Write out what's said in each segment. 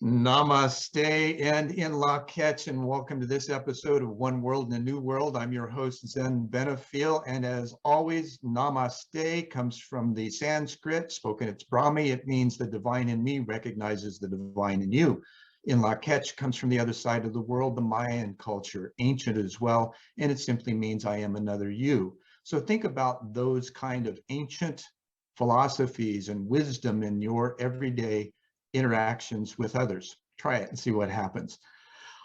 Namaste and in la catch, and welcome to this episode of One World in a New World. I'm your host, Zen Benefiel, and as always, Namaste comes from the Sanskrit, spoken it's Brahmi. It means the divine in me recognizes the divine in you. In la catch comes from the other side of the world, the Mayan culture, ancient as well, and it simply means I am another you. So think about those kind of ancient philosophies and wisdom in your everyday interactions with others. Try it and see what happens.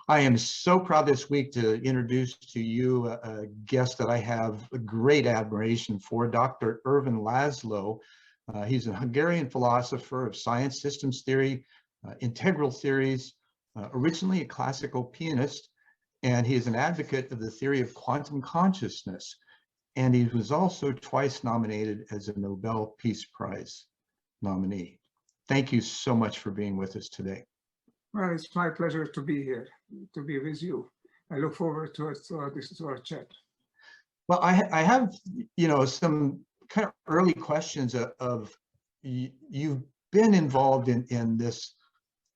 I am so proud this week to introduce to you a guest that I have a great admiration for, Dr. Ervin Laszlo. He's a Hungarian philosopher of science, systems theory, integral theories, originally a classical pianist, and he is an advocate of the theory of quantum consciousness. And he was also twice nominated as a Nobel Peace Prize nominee. Thank you so much for being with us today. Well, it's my pleasure to be here, to be with you. I look forward to our chat. Well, I have, some kind of early questions of you've been involved in this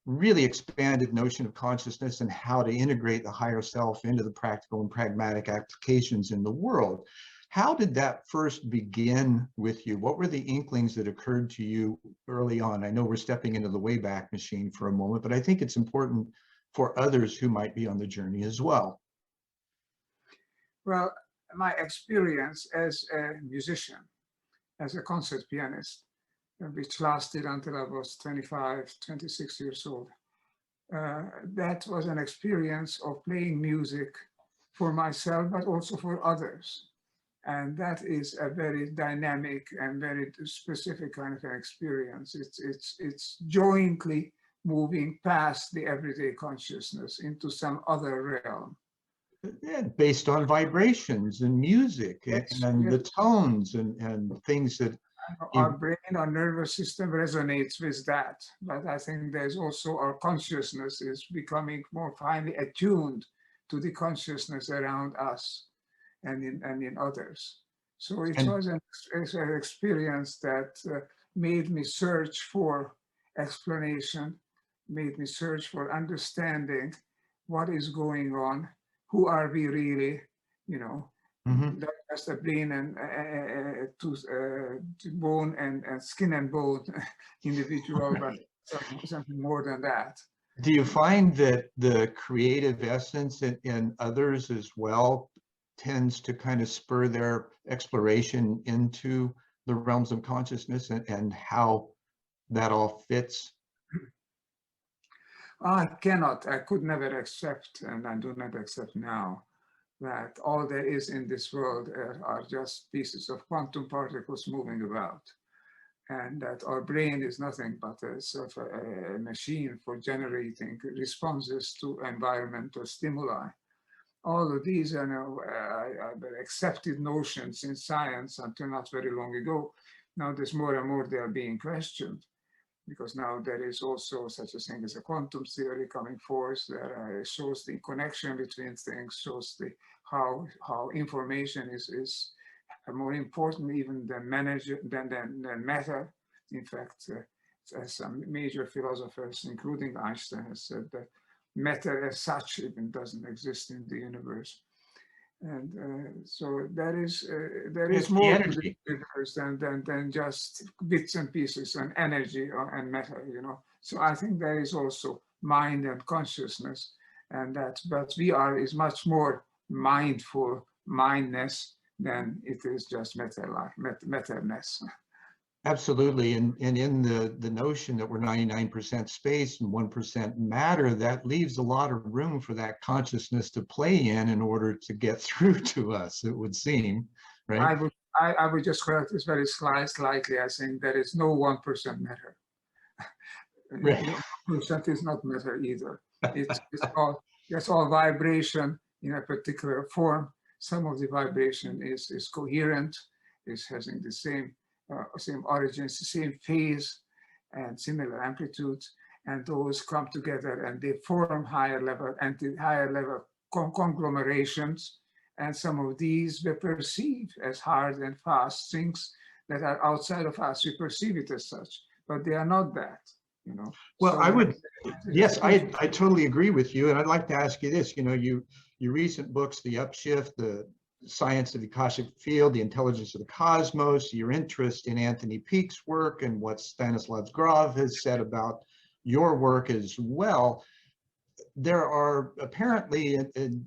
really expanded notion of consciousness and how to integrate the higher self into the practical and pragmatic applications in the world. How did that first begin with you? What were the inklings that occurred to you early on? I know we're stepping into the Wayback Machine for a moment, but I think it's important for others who might be on the journey as well. Well, my experience as a musician, as a concert pianist, which lasted until I was 25, 26 years old, that was an experience of playing music for myself, but also for others. And that is a very dynamic and very specific kind of an experience. It's jointly moving past the everyday consciousness into some other realm. Yeah, based on vibrations and music and the tones and things that our brain, our nervous system resonates with that. But I think there's also our consciousness is becoming more finely attuned to the consciousness around us and in others. So it was an experience that made me search for explanation, made me search for understanding what is going on, who are we really, not just a brain and bone and skin and bone individual, but something more than that. Do you find that the creative essence in others as well tends to kind of spur their exploration into the realms of consciousness and how that all fits? I could never accept, and I do not accept now, that all there is in this world are just pieces of quantum particles moving about, and that our brain is nothing but a sort of a machine for generating responses to environmental stimuli. All of these are accepted notions in science until not very long ago. Now there's more and more they are being questioned, because now there is also such a thing as a quantum theory coming forth that shows the connection between things, shows how information is more important even than matter. In fact, some major philosophers, including Einstein, has said that matter as such even doesn't exist in the universe. And so there is more to the universe than just bits and pieces and energy and matter, So I think there is also mind and consciousness, and but is much more mindful mindness than it is just matterness. Absolutely, and in the notion that we're 99% space and 1% matter, that leaves a lot of room for that consciousness to play in order to get through to us, it would seem, right? I would just correct this very slightly. I think there is no 1% matter. Right. 1% is not matter either. It's all vibration in a particular form. Some of the vibration is coherent, is having the same origins, the same phase and similar amplitudes, and those come together and they form higher level conglomerations, and some of these we perceive as hard and fast things that are outside of us. We perceive it as such, but they are not that, Well, so I would Yes, I totally agree with you. And I'd like to ask you this, your recent books, The Upshift, The Science of the Akashic Field, The Intelligence of the Cosmos, your interest in Anthony Peake's work and what Stanislav Grof has said about your work as well. There are apparently in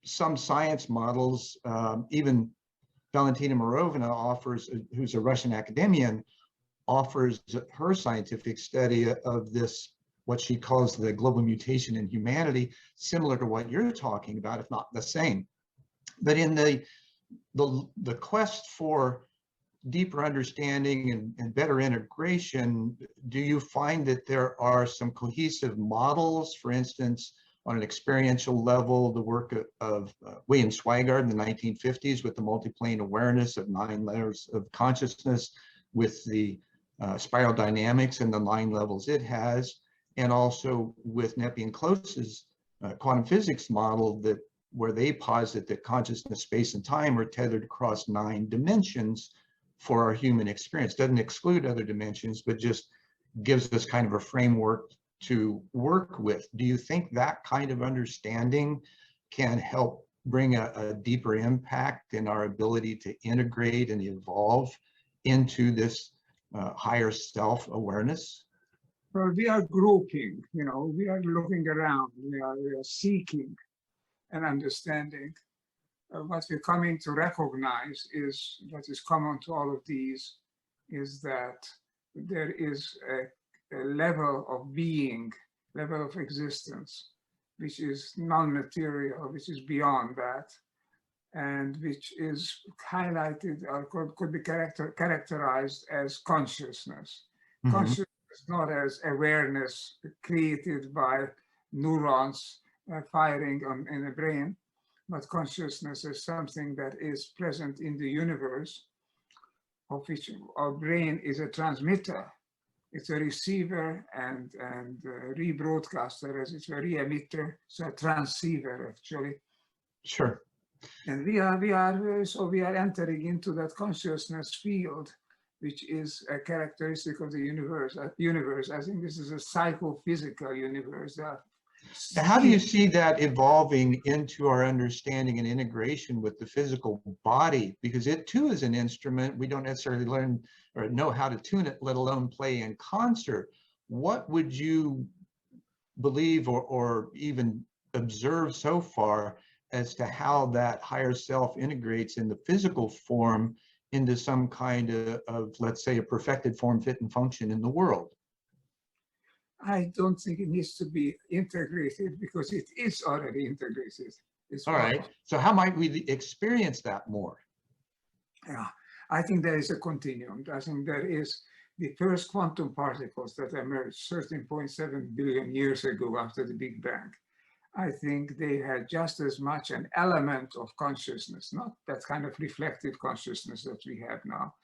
some science models, even Valentina Morovina offers, who's a Russian academician, offers her scientific study of this, what she calls the global mutation in humanity, similar to what you're talking about, if not the same. But in the quest for deeper understanding and better integration, do you find that there are some cohesive models, for instance, on an experiential level, the work of William Swigart in the 1950s with the multiplane awareness of 9 layers of consciousness, with the spiral dynamics and the 9 levels it has, and also with Nepean Close's quantum physics model where they posit that consciousness, space, and time are tethered across 9 dimensions for our human experience. Doesn't exclude other dimensions, but just gives us kind of a framework to work with. Do you think that kind of understanding can help bring a deeper impact in our ability to integrate and evolve into this higher self-awareness? Well, we are groping, we are looking around, we are seeking an understanding. What we're coming to recognize is what is common to all of these is that there is a level of being, level of existence, which is non-material, which is beyond that, and which is highlighted or could be characterized as consciousness. Mm-hmm. Consciousness not as awareness created by neurons firing in the brain, but consciousness is something that is present in the universe, of which our brain is a transmitter. It's a receiver and rebroadcaster, as it's a re-emitter, so a transceiver actually. Sure. And we are entering into that consciousness field, which is a characteristic of the universe. I think this is a psychophysical universe. Now, how do you see that evolving into our understanding and integration with the physical body? Because it too is an instrument. We don't necessarily learn or know how to tune it, let alone play in concert. What would you believe or even observe so far as to how that higher self integrates in the physical form into some kind of, let's say, a perfected form, fit, and function in the world? I don't think it needs to be integrated because it is already integrated. All right. So how might we experience that more? Yeah, I think there is a continuum. I think there is the first quantum particles that emerged 13.7 billion years ago after the Big Bang. I think they had just as much an element of consciousness, not that kind of reflective consciousness that we have now,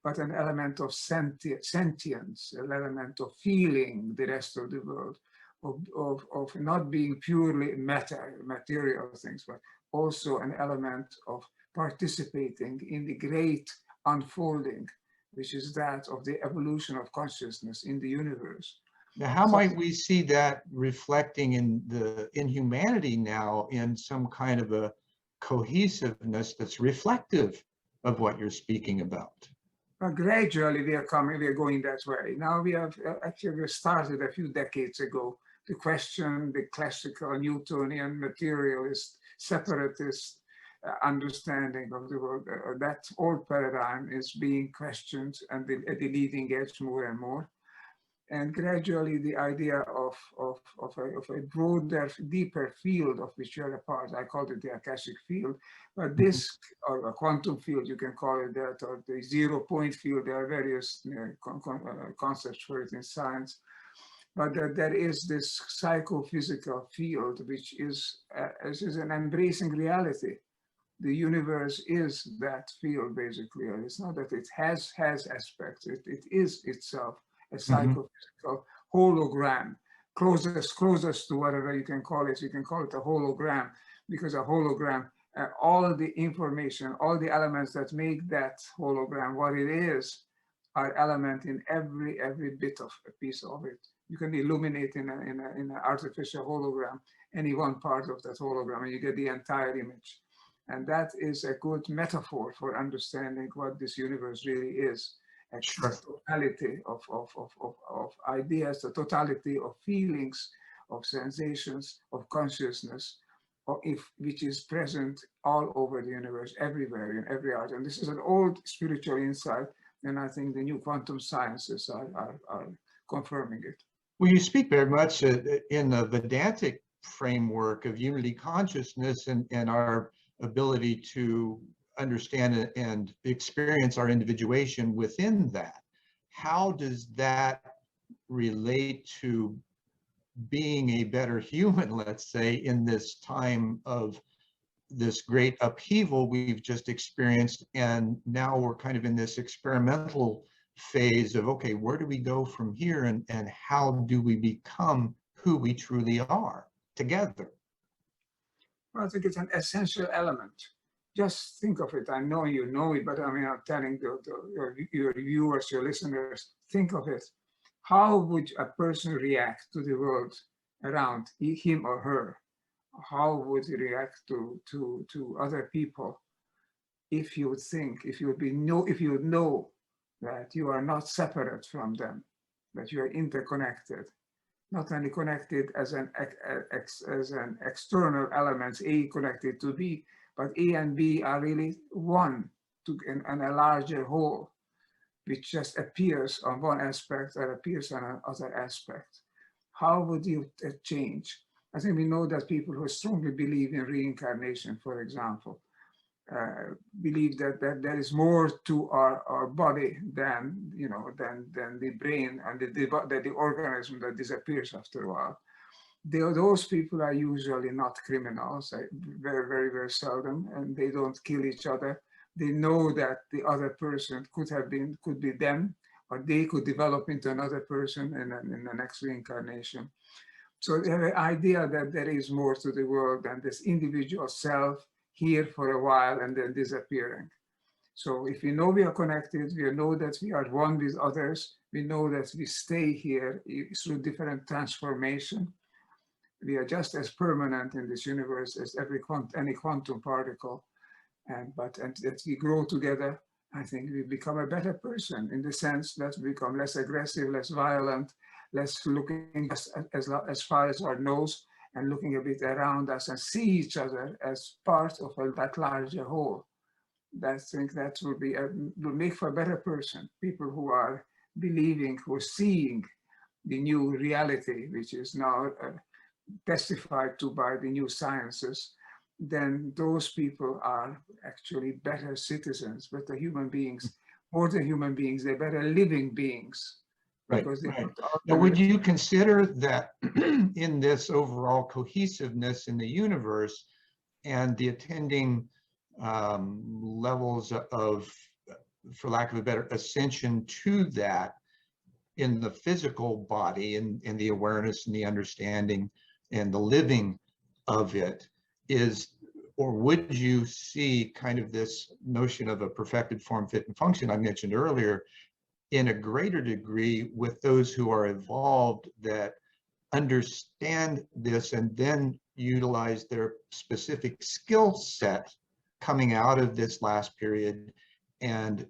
but an element of sentience, an element of feeling the rest of the world, of not being purely material things, but also an element of participating in the great unfolding, which is that of the evolution of consciousness in the universe. Now, how might we see that reflecting in humanity now in some kind of a cohesiveness that's reflective of what you're speaking about? But gradually we are going that way. Now we have actually started a few decades ago to question the classical Newtonian materialist, separatist understanding of the world. That old paradigm is being questioned and at the leading edge more and more. And gradually the idea of a broader, deeper field of which you are a part, I called it the Akashic field, but this, or a quantum field, you can call it that, or the 0 point field, there are various concepts for it in science, but there is this psychophysical field, which is an embracing reality. The universe is that field, basically. And it's not that it has aspects, it is itself a psychophysical hologram, closest to whatever you can call it. You can call it a hologram, because a hologram, all the information, all the elements that make that hologram what it is, are element in every bit of a piece of it. You can illuminate in an artificial hologram any one part of that hologram, and you get the entire image. And that is a good metaphor for understanding what this universe really is. Sure. The totality of ideas, the totality of feelings, of sensations, of consciousness, which is present all over the universe, everywhere, in every art. And this is an old spiritual insight, and I think the new quantum sciences are confirming it. Well, you speak very much in the Vedantic framework of unity consciousness and our ability to understand and experience our individuation within that. How does that relate to being a better human, let's say, in this time of this great upheaval we've just experienced, and now we're kind of in this experimental phase of, okay, where do we go from here, and how do we become who we truly are together? Well, I think it's an essential element. Just think of it. I know you know it, but I mean, I'm telling your viewers, your listeners, think of it. How would a person react to the world around him or her? How would he react to other people if you would think, if you would know that you are not separate from them, that you are interconnected, not only connected as an external elements, A connected to B, but A and B are really one in a larger whole, which just appears on one aspect or appears on another aspect. How would you change? I think we know that people who strongly believe in reincarnation, for example, believe that there is more to our body than the brain and the organism that disappears after a while. Those people are usually not criminals, very, very, very seldom, and they don't kill each other. They know that the other person could be them, or they could develop into another person in the next reincarnation. So they have an idea that there is more to the world than this individual self here for a while and then disappearing. So if we know we are connected, we know that we are one with others, we know that we stay here through different transformation. We are just as permanent in this universe as any quantum particle. And that we grow together, I think we become a better person in the sense that we become less aggressive, less violent, less looking as far as our nose, and looking a bit around us and see each other as part of that larger whole. I think that will make for a better person. People who are believing, who are seeing the new reality, which is now testified to by the new sciences, then those people are actually better citizens, better human beings, more than human beings, they're better living beings. Right, right. Now, would you consider that in this overall cohesiveness in the universe and the attending levels of, for lack of a better, ascension to that in the physical body and the awareness and the understanding and the living of it is, or would you see kind of this notion of a perfected form, fit, and function I mentioned earlier in a greater degree with those who are evolved that understand this and then utilize their specific skill set coming out of this last period and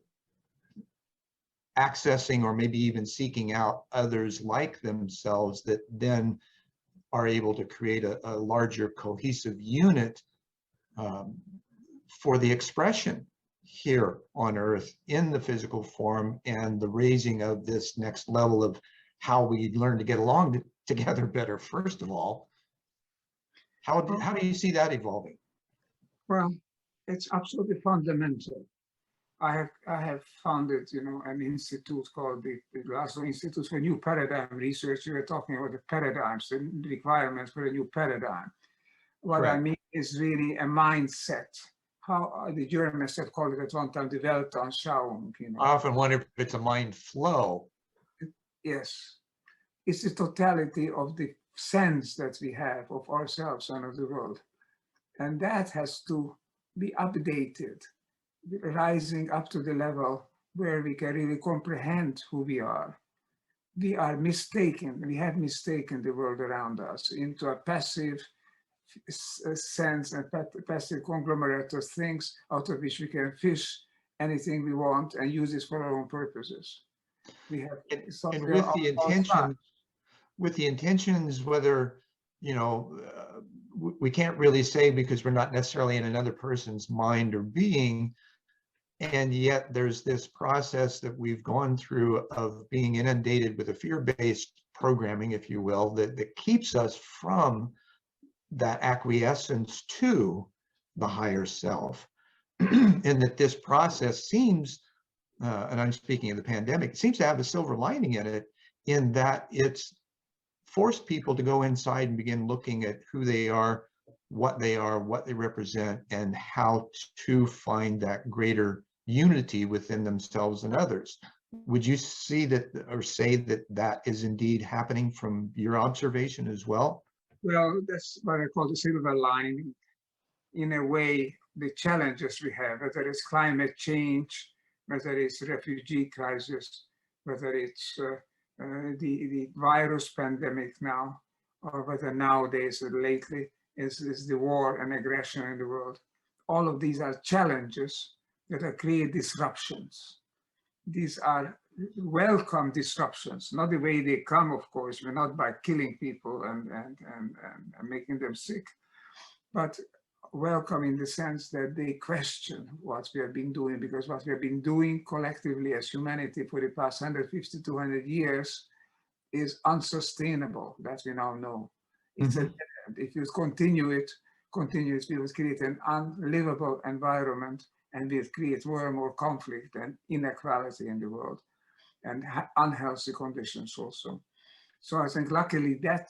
accessing or maybe even seeking out others like themselves that then are able to create a larger cohesive unit for the expression here on Earth in the physical form and the raising of this next level of how we learn to get along together better, first of all. How do you see that evolving? Well, it's absolutely fundamental. I have founded, an institute called the Laszlo Institute for New Paradigm Research. We were talking about the paradigms, the requirements for a new paradigm. What I mean is really a mindset. How the Germans have called it at one time, the Weltanschauung. I often wonder if it's a mind flow. Yes, it's the totality of the sense that we have of ourselves and of the world. And that has to be updated, rising up to the level where we can really comprehend who we are. we have mistaken the world around us into a passive sense and passive conglomerate of things out of which we can fish anything we want and use this for our own purposes. We have and with the intentions, whether, you know, we can't really say because we're not necessarily in another person's mind or being, and yet there's this process that we've gone through of being inundated with a fear-based programming, if you will, that keeps us from that acquiescence to the higher self. And that this process seems, and I'm speaking of the pandemic, it seems to have a silver lining in it, in that it's forced people to go inside and begin looking at who they are, what they represent, and how to find that greater unity within themselves and others. Would you see that, or say that that is indeed happening from your observation as well? Well, that's what I call the silver lining. In a way, the challenges we have, whether it's climate change, whether it's refugee crisis, whether it's the virus pandemic now, or whether nowadays or lately is the war and aggression in the world. All of these are challenges that create disruptions. These are welcome disruptions, not the way they come, of course, but not by killing people and making them sick, but welcome in the sense that they question what we have been doing, because what we have been doing collectively as humanity for the past 150, 200 years is unsustainable, that we now know. It's if you continue it, we will create an unlivable environment, and we'll create more and more conflict and inequality in the world, and unhealthy conditions also. So I think luckily that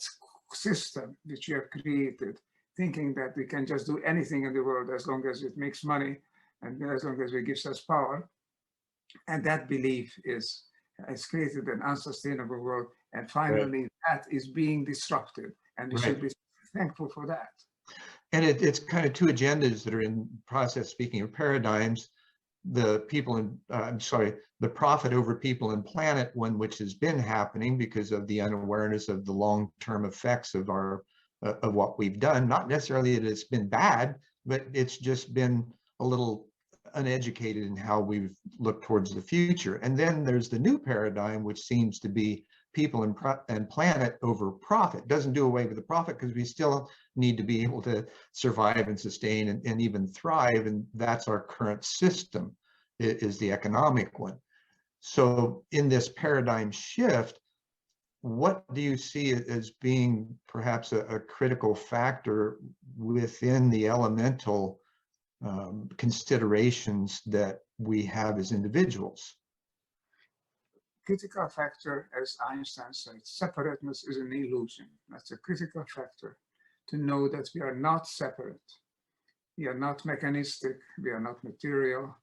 system which we have created, thinking that we can just do anything in the world as long as it makes money and as long as it gives us power, and that belief has created an unsustainable world. And finally, that is being disrupted, and we should be thankful for that. And it's kind of two agendas that are in process. Speaking of paradigms, the people in, the profit over people and planet one, which has been happening because of the unawareness of the long-term effects of of what we've done. Not necessarily that it's been bad, but it's just been a little uneducated in how we've looked towards the future. And then there's the new paradigm, which seems to be people and planet over profit. Doesn't do away with the profit, because we still need to be able to survive and sustain and even thrive. And that's our current system, is the economic one. So in this paradigm shift, what do you see as being perhaps a critical factor within the elemental considerations that we have as individuals? Critical factor, as Einstein said, separateness is an illusion. That's a critical factor, to know that we are not separate. We are not mechanistic, we are not material.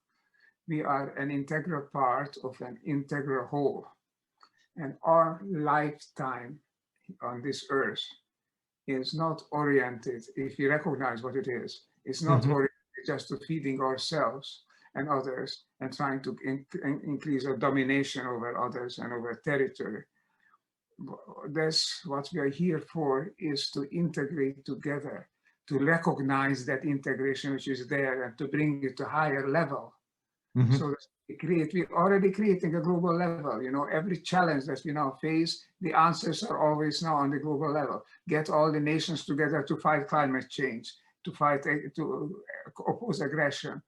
We are an integral part of an integral whole. And our lifetime on this earth is not oriented, if we recognize what it is, it's not oriented just to feeding ourselves and others and trying to increase our domination over others and over territory. That's what we are here for, is to integrate together, to recognize that integration which is there and to bring it to a higher level. So we're already creating a global level. You know, every challenge that we now face, the answers are always now on the global level. Get all the nations together to fight climate change, to oppose aggression,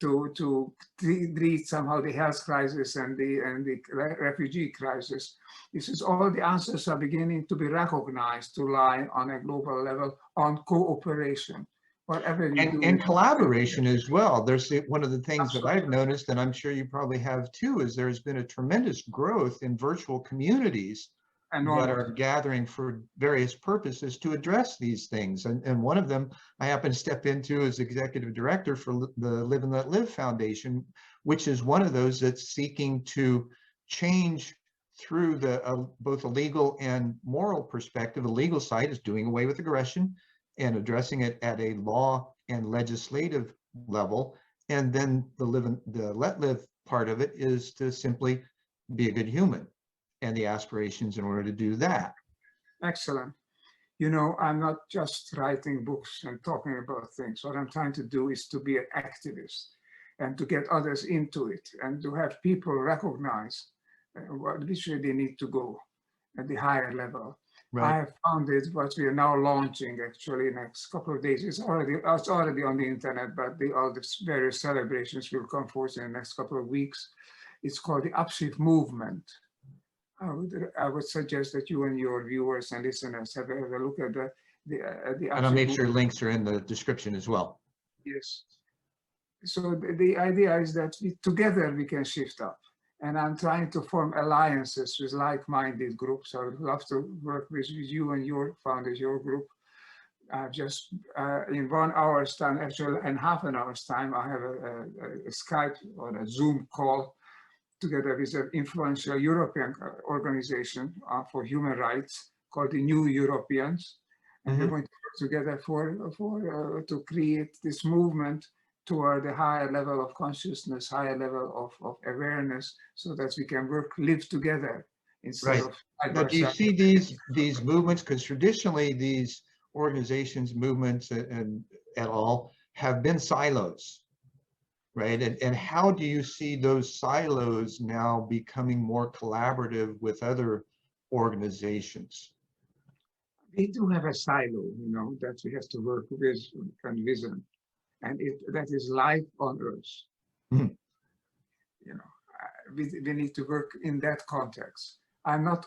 to treat somehow the health crisis and the refugee crisis. This is all the answers are beginning to be recognized to lie on a global level on cooperation. Whatever we do, and collaboration as well. There's one of the things that I've noticed, and I'm sure you probably have too, is there's been a tremendous growth in virtual communities that are gathering for various purposes to address these things. And one of them I happen to step into as executive director for the Live and Let Live Foundation, which is one of those that's seeking to change through the both a legal and moral perspective. The legal side is doing away with aggression and addressing it at a law and legislative level. And then the Let Live part of it is to simply be a good human. and the aspirations in order to do that. Excellent. You know, I'm not just writing books and talking about things. What I'm trying to do is to be an activist and to get others into it and to have people recognize which way they need to go at the higher level. Right. I have founded what we are now launching actually next couple of days. It's already on the internet, but all the various celebrations will come forth in the next couple of weeks. It's called the Upshift Movement. I would suggest that you and your viewers and listeners have a look at the And I'll make sure Upshift links are in the description as well. Yes. So the idea is that together we can shift up. And I'm trying to form alliances with like-minded groups. I would love to work with you and your founders, your group. Just in 1 hour's time, actually in half an hour's time, I have a Skype or a Zoom call together with an influential European organization for human rights called the New Europeans. And we're going to work together to create this movement toward a higher level of consciousness, higher level of awareness, so that we can live together instead of. Now, do you see these movements? Because traditionally these organizations, movements, and at all have been silos, right? And how do you see those silos now becoming more collaborative with other organizations? We do have a silo, you know, that we have to work with and vision. And that is life on Earth. Mhm. You know, we need to work in that context. I'm not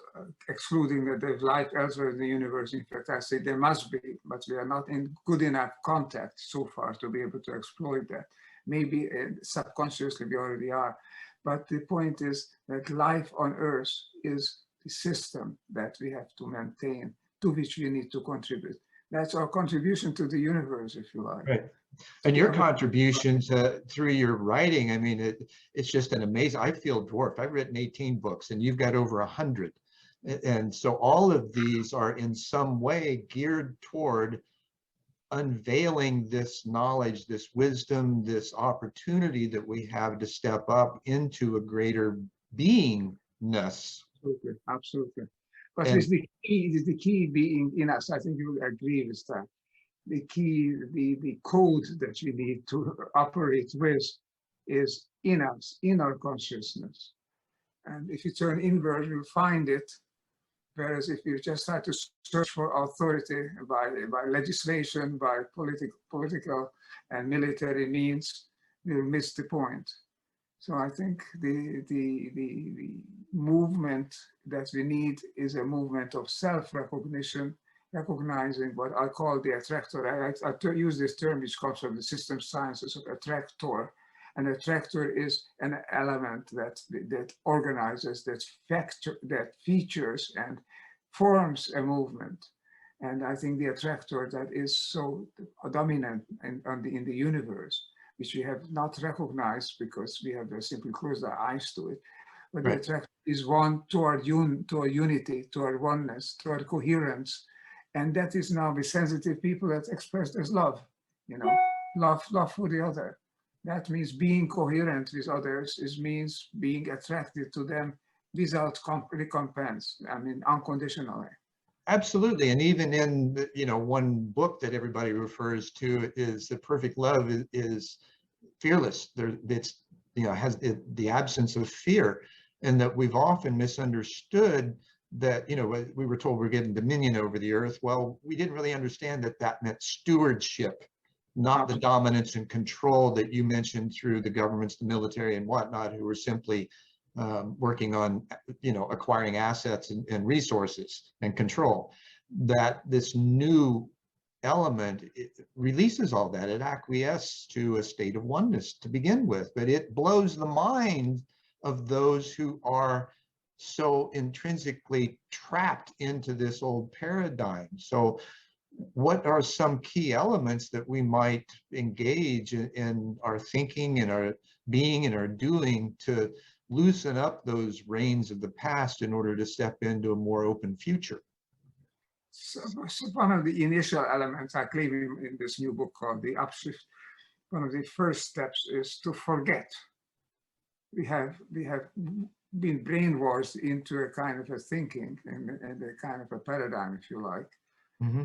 excluding that there's life elsewhere in the universe. In fact, I say there must be, but we are not in good enough contact so far to be able to exploit that. Maybe subconsciously we already are. But the point is that life on Earth is the system that we have to maintain, to which we need to contribute. That's our contribution to the universe, if you like. Right. And your contributions through your writing, I mean, it's just an amazing, I feel dwarfed. I've written 18 books and you've got over 100. And so all of these are in some way geared toward unveiling this knowledge, this wisdom, this opportunity that we have to step up into a greater beingness. Absolutely, absolutely. But it's the key being in us. I think you will agree with that. The key, the code that we need to operate with is in us, in our consciousness. And if you turn inward, you'll find it. Whereas if you just try to search for authority by legislation, by political and military means, you'll miss the point. So I think the movement that we need is a movement of self-recognition, recognizing what I call the attractor. I use this term which comes from the system sciences of attractor. An attractor is an element that organizes, that features and forms a movement. And I think the attractor that is so dominant in the universe, which we have not recognized because we have simply closed our eyes to it, but the attractor is one toward unity, toward oneness, toward coherence. And that is now with sensitive people that's expressed as love, you know, love for the other. That means being coherent with others means being attracted to them without recompense, I mean, unconditionally. Absolutely. And even in, you know, one book that everybody refers to is The Perfect Love is fearless. It's, you know, has the absence of fear, and that we've often misunderstood that, you know, we were told we're getting dominion over the earth. Well, we didn't really understand that that meant stewardship, not the dominance and control that you mentioned through the governments, the military and whatnot, who were simply working on, you know, acquiring assets and resources and control. That this new element, it releases all that. It acquiesces to a state of oneness to begin with, but it blows the mind of those who are so intrinsically trapped into this old paradigm. So what are some key elements that we might engage in our thinking and our being and our doing to loosen up those reins of the past in order to step into a more open future? So one of the initial elements I claim in this new book called the Upshift, one of the first steps is to forget. We have been brainwashed into a kind of a thinking and a kind of a paradigm, if you like,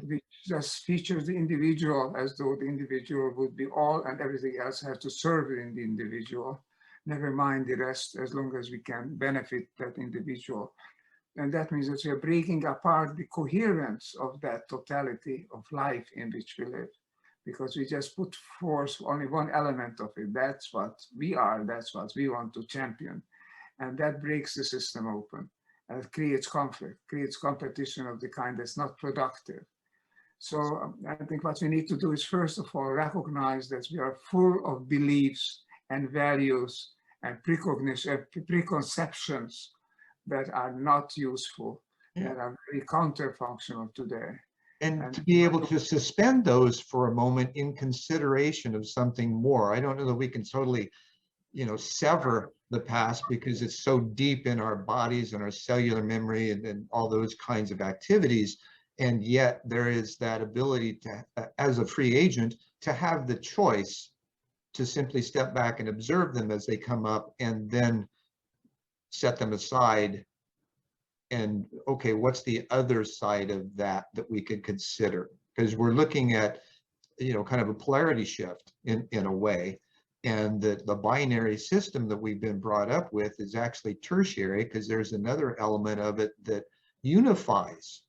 which just features the individual as though the individual would be all and everything else has to serve in the individual. Never mind the rest, as long as we can benefit that individual. And that means that we are breaking apart the coherence of that totality of life in which we live, because we just put forth only one element of it. That's what we are, that's what we want to champion. And that breaks the system open and creates conflict, creates competition of the kind that's not productive. So I think what we need to do is, first of all, recognize that we are full of beliefs and values and preconceptions that are not useful, that are very counter-functional today. And to be able to suspend those for a moment in consideration of something more. I don't know that we can totally, sever the past because it's so deep in our bodies and our cellular memory and all those kinds of activities. And yet there is that ability to, as a free agent, to have the choice to simply step back and observe them as they come up and then set them aside. And okay, what's the other side of that we could consider? Because we're looking at, kind of a polarity shift in a way. And the binary system that we've been brought up with is actually tertiary, because there's another element of it that unifies.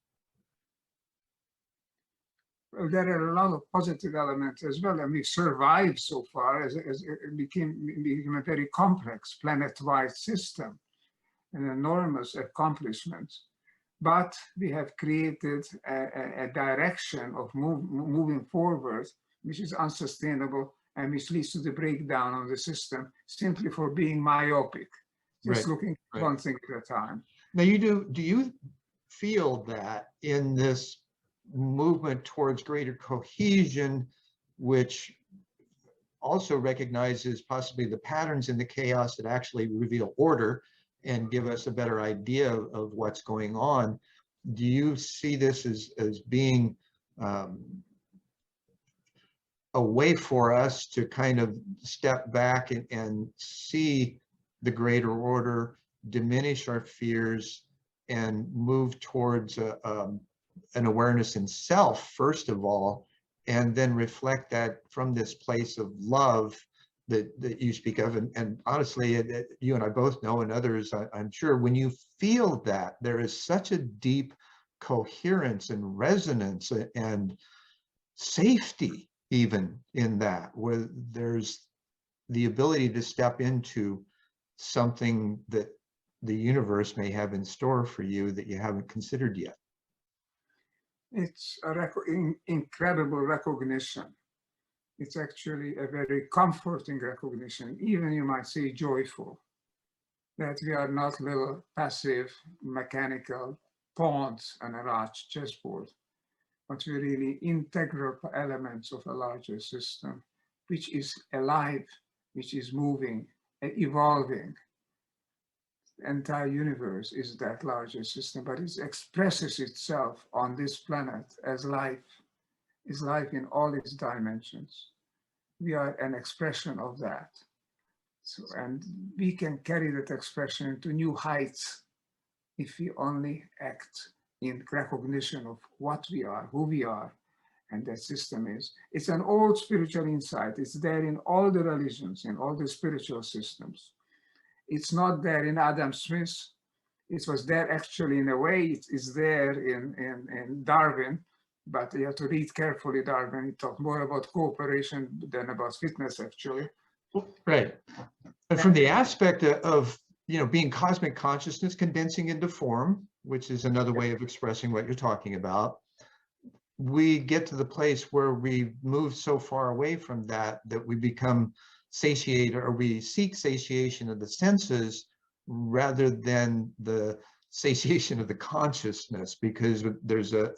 Well, there are a lot of positive elements as well, and we've survived so far as it became a very complex planet-wide system, an enormous accomplishment. But we have created a direction of moving forward, which is unsustainable and which leads to the breakdown of the system simply for being myopic, just looking at one thing at a time. Now, do you feel that in this movement towards greater cohesion, which also recognizes possibly the patterns in the chaos that actually reveal order and give us a better idea of what's going on, do you see this as being a way for us to kind of step back and see the greater order, diminish our fears, and move towards an awareness in self, first of all, and then reflect that from this place of love that you speak of? And honestly, you and I both know, and others, I'm sure, when you feel that, there is such a deep coherence and resonance and safety even in that, where there's the ability to step into something that the universe may have in store for you that you haven't considered yet. It's an incredible recognition. It's actually a very comforting recognition, even you might say joyful, that we are not little passive mechanical pawns on a large chessboard, but we're really integral elements of a larger system, which is alive, which is moving, evolving. The entire universe is that larger system, but it expresses itself on this planet as life, is life in all its dimensions. We are an expression of that. So, and we can carry that expression into new heights if we only act in recognition of what we are, who we are, and that system is. It's an old spiritual insight. It's there in all the religions, in all the spiritual systems. It's not there in Adam Smith. It was there actually in a way. It is there in Darwin, but you have to read carefully Darwin. He talked more about cooperation than about fitness, actually. Right. And from the aspect of, being cosmic consciousness condensing into form, which is another way of expressing what you're talking about, we get to the place where we move so far away from that we become satiated, or we seek satiation of the senses rather than the satiation of the consciousness, because there's a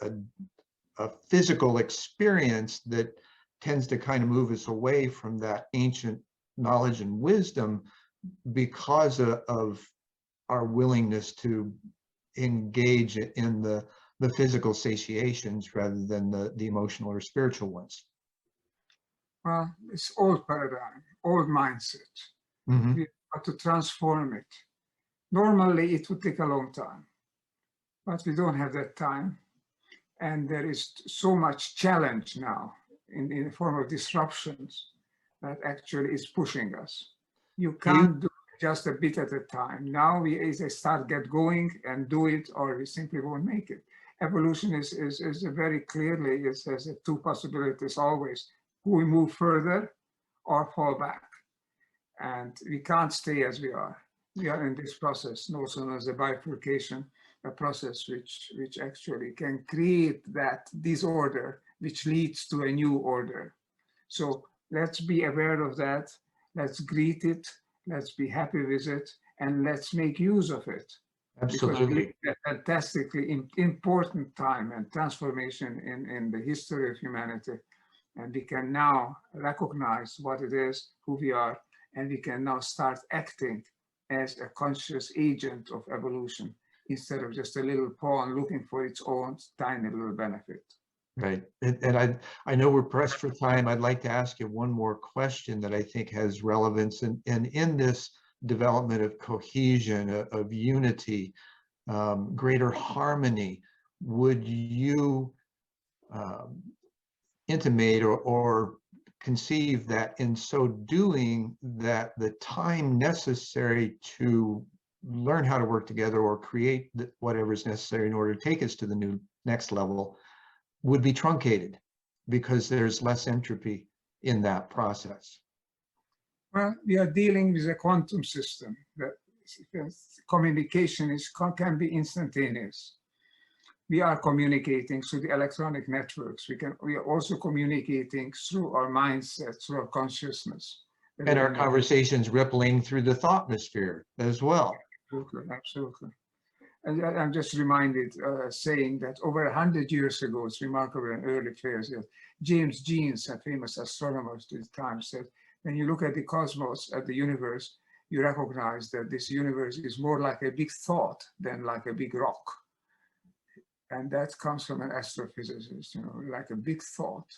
physical experience that tends to kind of move us away from that ancient knowledge and wisdom because of our willingness to engage in the physical satiations rather than the emotional or spiritual ones. Well, it's old paradigm, old mindset. We have to transform it. Normally, it would take a long time, but we don't have that time. And there is so much challenge now in the form of disruptions that actually is pushing us. You can't do just a bit at a time. Now we either start get going and do it, or we simply won't make it. Evolution is very clearly, it says two possibilities always: we move further or fall back. And we can't stay as we are. We are in this process, also known as a bifurcation, a process which actually can create that disorder, which leads to a new order. So let's be aware of that. Let's greet it. Let's be happy with it, and let's make use of it. Absolutely. Because we live a fantastically important time and transformation in the history of humanity. And we can now recognize what it is, who we are, and we can now start acting as a conscious agent of evolution instead of just a little pawn looking for its own tiny little benefit. Right. And I know we're pressed for time. I'd like to ask you one more question that I think has relevance. And in this development of cohesion, of unity, greater harmony, would you intimate or conceive that in so doing, that the time necessary to learn how to work together or create whatever is necessary in order to take us to the next level would be truncated because there's less entropy in that process? Well, we are dealing with a quantum system that communication can be instantaneous. We are communicating through the electronic networks. We are also communicating through our mindset, through our consciousness. And our conversations rippling through the thoughtmosphere as well. Absolutely, absolutely. And I'm just reminded, saying that over 100 years ago, it's remarkable in early affairs, that James Jeans, a famous astronomer at the time, said, when you look at the cosmos, at the universe, you recognize that this universe is more like a big thought than like a big rock. And that comes from an astrophysicist, like a big thought.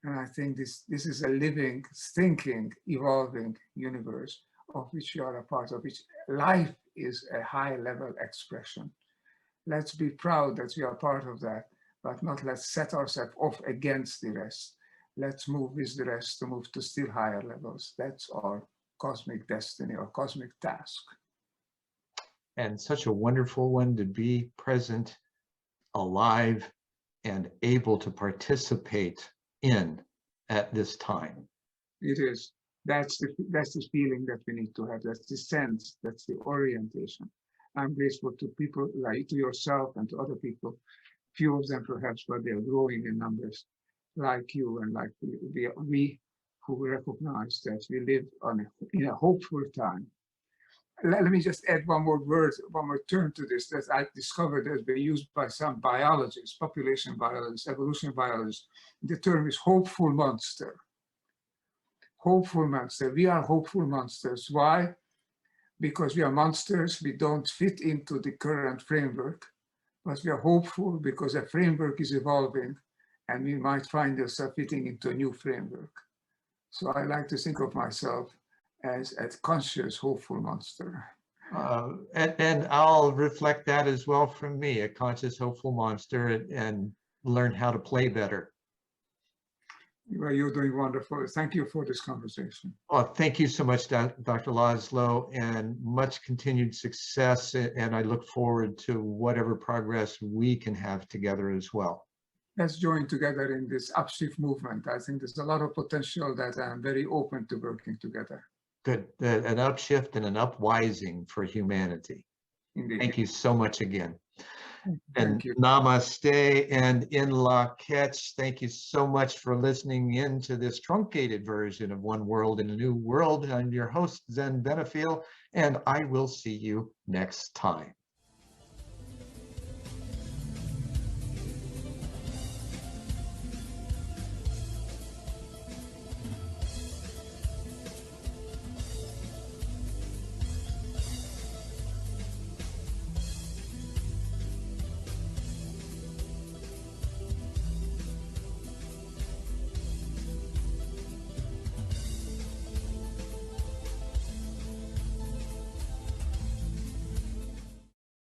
And I think this is a living, thinking, evolving universe of which we are a part of, which life is a high-level expression. Let's be proud that we are part of that, but not let's set ourselves off against the rest. Let's move with the rest to move to still higher levels. That's our cosmic destiny or cosmic task. And such a wonderful one to be present, alive, and able to participate in at this time. It is. That's the feeling that we need to have. That's the sense. That's the orientation. I'm grateful to people like to yourself and to other people. Few of them perhaps, but they are growing in numbers, like you and like we who recognize that we live in a hopeful time. Let me just add one more word, one more term to this that I discovered has been used by some biologists, population biologists, evolution biologists. The term is hopeful monster. Hopeful monster. We are hopeful monsters. Why? Because we are monsters. We don't fit into the current framework, but we are hopeful because a framework is evolving and we might find ourselves fitting into a new framework. So I like to think of myself as a conscious, hopeful monster. And I'll reflect that as well from me, a conscious, hopeful monster, and learn how to play better. Well, you're doing wonderful. Thank you for this conversation. Oh, thank you so much, Dr. Laszlo, and much continued success. And I look forward to whatever progress we can have together as well. Let's join together in this Upshift movement. I think there's a lot of potential that I'm very open to working together. Good, an upshift and an upwising for humanity. Indeed. Thank you so much again. Thank you. Namaste and in la catch. Thank you so much for listening in to this truncated version of One World in a New World. I'm your host, Zen Benefiel, and I will see you next time.